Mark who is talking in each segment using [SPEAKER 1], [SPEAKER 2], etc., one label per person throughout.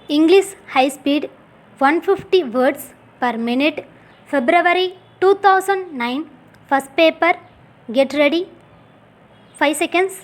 [SPEAKER 1] English high speed 150 words per minute. February 2009. First paper. Get ready. 5 seconds.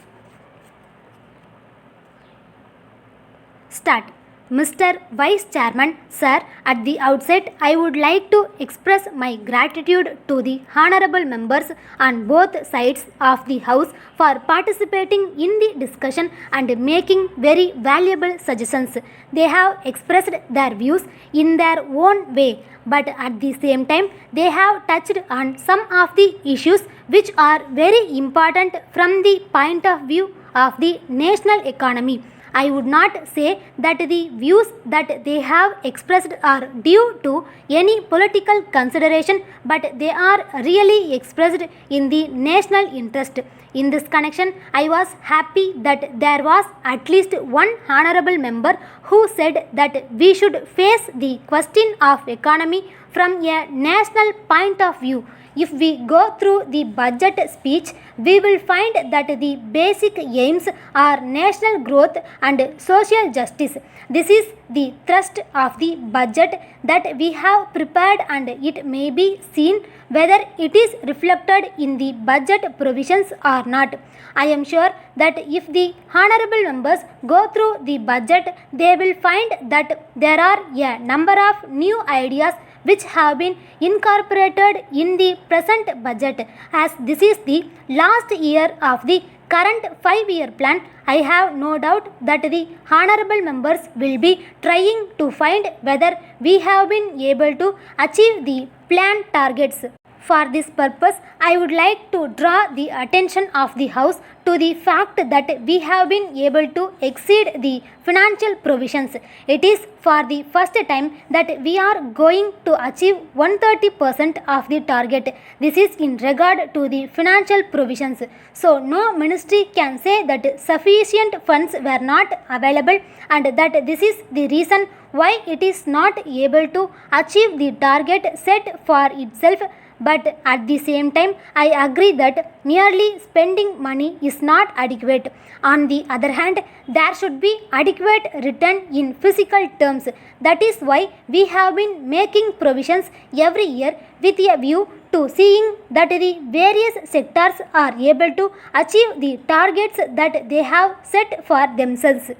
[SPEAKER 1] Start. Mr. Vice Chairman, Sir, at the outset I would like to express my gratitude to the honorable members on both sides of the House for participating in the discussion and making very valuable suggestions. They have expressed their views in their own way, but at the same time they have touched on some of the issues which are very important from the point of view of the national economy. I would not say that the views that they have expressed are due to any political consideration, but they are really expressed in the national interest. In this connection, I was happy that there was at least one honorable member who said that we should face the question of economy from a national point of view. If we go through the budget speech, we will find that the basic aims are national growth and social justice. This is the thrust of the budget that we have prepared, and it may be seen whether it is reflected in the budget provisions or not. I am sure that if the honorable members go through the budget, they will find that there are a number of new ideas which have been incorporated in the present budget. As this is the last year of the current 5-year plan, I have no doubt that the honorable members will be trying to find whether we have been able to achieve the planned targets. For this purpose, I would like to draw the attention of the House to the fact that we have been able to exceed the financial provisions. It is for the first time that we are going to achieve 130% of the target. This is in regard to the financial provisions. So, no ministry can say that sufficient funds were not available and that this is the reason why it is not able to achieve the target set for itself. But at the same time, I agree that merely spending money is not adequate. On the other hand, there should be adequate return in physical terms. That is why we have been making provisions every year with a view to seeing that the various sectors are able to achieve the targets that they have set for themselves.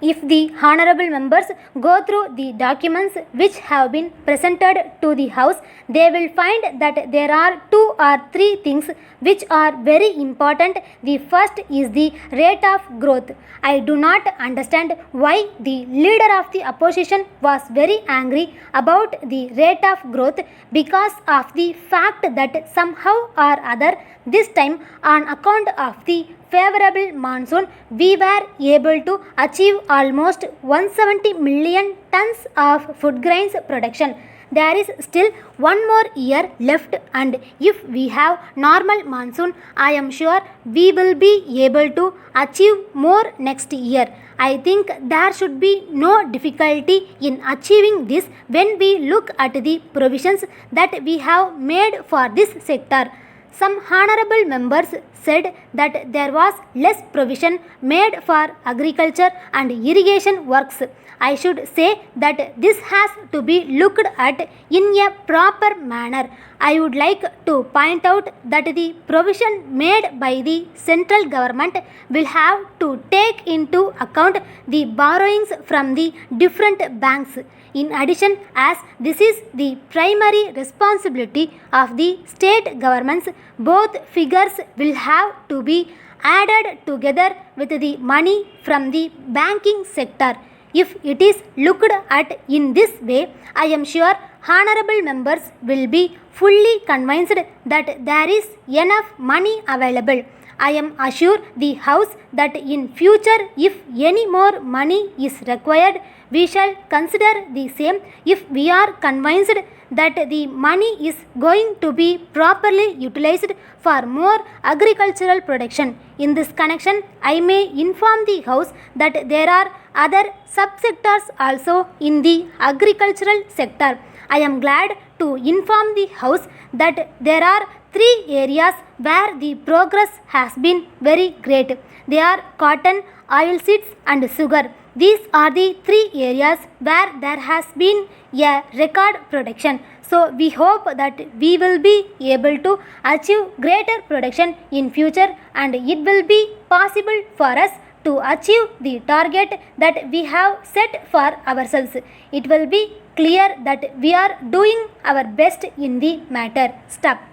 [SPEAKER 1] If the honorable members go through the documents which have been presented to the House, they will find that there are 2 or 3 things which are very important. The first is the rate of growth. I do not understand why the leader of the opposition was very angry about the rate of growth, because of the fact that somehow or other this time, on account of the favorable monsoon, we were able to achieve almost 170 million tons of food grains production. There is still one more year left, and if we have normal monsoon, I am sure we will be able to achieve more next year. I think there should be no difficulty in achieving this when we look at the provisions that we have made for this sector. Some honorable members said that there was less provision made for agriculture and irrigation works. I should say that this has to be looked at in a proper manner. I would like to point out that the provision made by the central government will have to take into account the borrowings from the different banks. In addition, as this is the primary responsibility of the state governments, both figures will have to be added together with the money from the banking sector. If it is looked at in this way, I am sure honorable members will be fully convinced that there is enough money available. I am assured the House that in future, if any more money is required, we shall consider the same if we are convinced that the money is going to be properly utilized for more agricultural production. In this connection, I may inform the House that there are other subsectors also in the agricultural sector. I am glad to inform the House that there are 3 areas where the progress has been very great. They are cotton, oilseeds and sugar. These are the three areas where there has been a record production. So we hope that we will be able to achieve greater production in future, and it will be possible for us to achieve the target that we have set for ourselves. It will be clear that we are doing our best in the matter. Step.